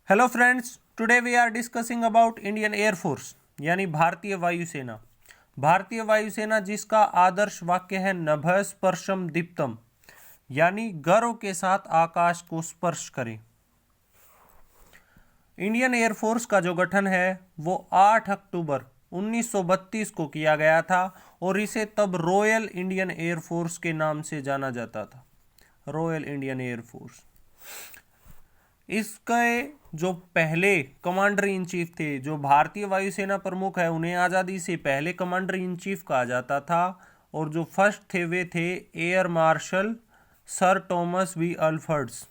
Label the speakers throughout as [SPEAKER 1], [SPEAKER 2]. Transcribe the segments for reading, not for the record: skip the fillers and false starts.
[SPEAKER 1] Hello friends, today we are discussing about Indian air force यानी भारतीय वायुसेना। भारतीय वायुसेना जिसका आदर्श वाक्य है नभः स्पर्शम दीप्तम, यानी गर्व के साथ आकाश को स्पर्श करें। इंडियन एयरफोर्स का जो गठन है वो 8 अक्टूबर 1932 को किया गया था और इसे तब रॉयल इंडियन एयरफोर्स के नाम से जाना जाता था। Royal Indian air force. इसके जो पहले कमांडर इन चीफ थे, जो भारतीय वायुसेना प्रमुख है, उन्हें आज़ादी से पहले कमांडर इन चीफ कहा जाता था। और जो फर्स्ट थे वे थे air marshal sir Thomas V Alfords.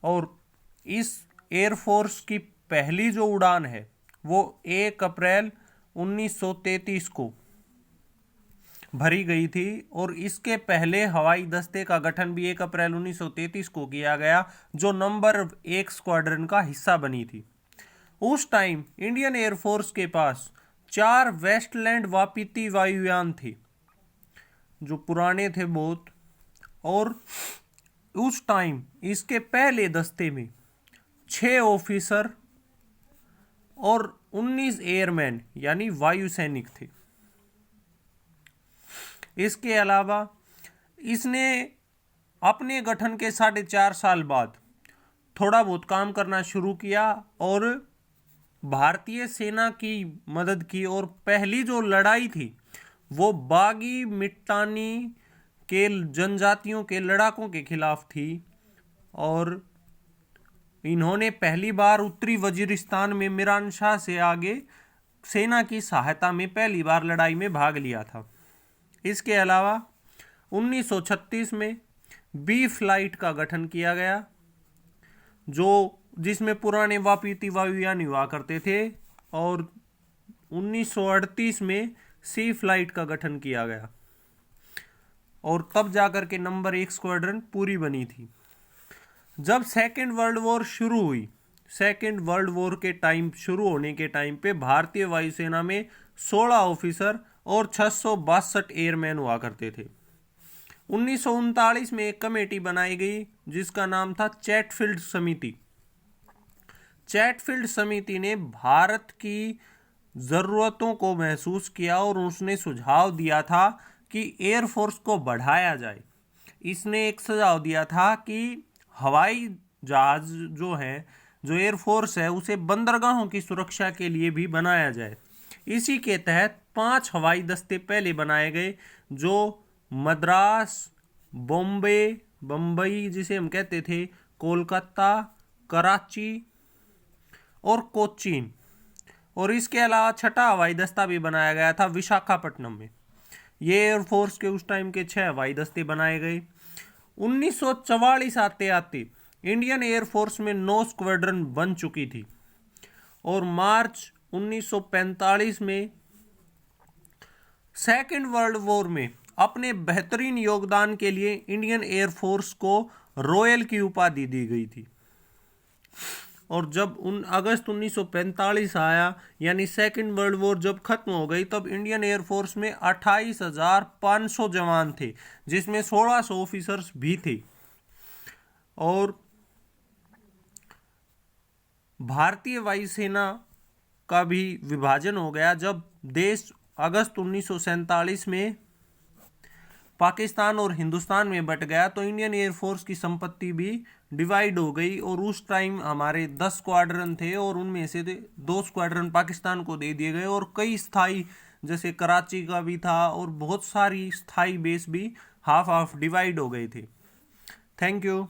[SPEAKER 1] और इस एयरफोर्स की पहली जो उड़ान है वो 1 अप्रैल 1933 को भरी गई थी। और इसके पहले हवाई दस्ते का गठन भी 1 अप्रैल 1933 को किया गया, जो नंबर 1 स्क्वाड्रन का हिस्सा बनी थी। उस टाइम इंडियन एयरफोर्स के पास 4 वेस्टलैंड वापीती वायुयान थे, जो पुराने थे बहुत। और उस टाइम इसके पहले दस्ते में 6 ऑफिसर और 19 एयरमैन यानी वायु सैनिक थे। इसके अलावा इसने अपने गठन के 4.5 साल बाद थोड़ा बहुत काम करना शुरू किया और भारतीय सेना की मदद की। और पहली जो लड़ाई थी वो बागी मिट्टानी के जनजातियों के लड़ाकों के खिलाफ थी। और इन्होंने पहली बार उत्तरी वजीरिस्तान में मिरान शाह से आगे सेना की सहायता में पहली बार लड़ाई में भाग लिया था। इसके अलावा 1936 में बी फ्लाइट का गठन किया गया, जिसमें पुराने वापीती वायुयान हुआ करते थे। और 1938 में सी फ्लाइट का गठन किया गया और तब जाकर के नंबर 1 स्क्वाड्रन पूरी बनी थी। जब सेकेंड वर्ल्ड वॉर शुरू हुई, सेकेंड वर्ल्ड वॉर के टाइम शुरू होने के टाइम पे भारतीय वायुसेना में 16 ऑफिसर और 662 एयरमैन हुआ करते थे। 1939 में एक कमेटी बनाई गई जिसका नाम था चैटफील्ड समिति। चैटफील्ड समिति ने भारत की ज़रूरतों को महसूस किया और उसने सुझाव दिया था कि एयरफोर्स को बढ़ाया जाए। इसने एक सुझाव दिया था कि हवाई जहाज जो एयरफोर्स है उसे बंदरगाहों की सुरक्षा के लिए भी बनाया जाए। इसी के तहत 5 हवाई दस्ते पहले बनाए गए, जो मद्रास, बम्बई जिसे हम कहते थे, कोलकाता, कराची और कोचीन। और इसके अलावा 6ठा हवाई दस्ता भी बनाया गया था विशाखापट्टनम में। ये एयरफोर्स के उस टाइम के 6 हवाई दस्ते बनाए गए। 1944 आते आते इंडियन एयरफोर्स में 9 स्क्वाड्रन बन चुकी थी। और मार्च 1945 में सेकेंड वर्ल्ड वॉर में अपने बेहतरीन योगदान के लिए इंडियन एयरफोर्स को रॉयल की उपाधि दी गई थी। और जब अगस्त 1945 आया, यानी सेकेंड वर्ल्ड वॉर जब खत्म हो गई, तब इंडियन एयरफोर्स में 28,500 जवान थे, जिसमें 1600 ऑफिसर्स भी थे। और भारतीय वायुसेना का भी विभाजन हो गया जब देश अगस्त 1947 में पाकिस्तान और हिंदुस्तान में बट गया, तो इंडियन एयरफोर्स की संपत्ति भी डिवाइड हो गई। और उस टाइम हमारे 10 स्क्वाड्रन थे और उनमें से 2 स्क्वाड्रन पाकिस्तान को दे दिए गए और कई स्थायी, जैसे कराची का भी था, और बहुत सारी स्थायी बेस भी हाफ हाफ डिवाइड हो गए थे। Thank you.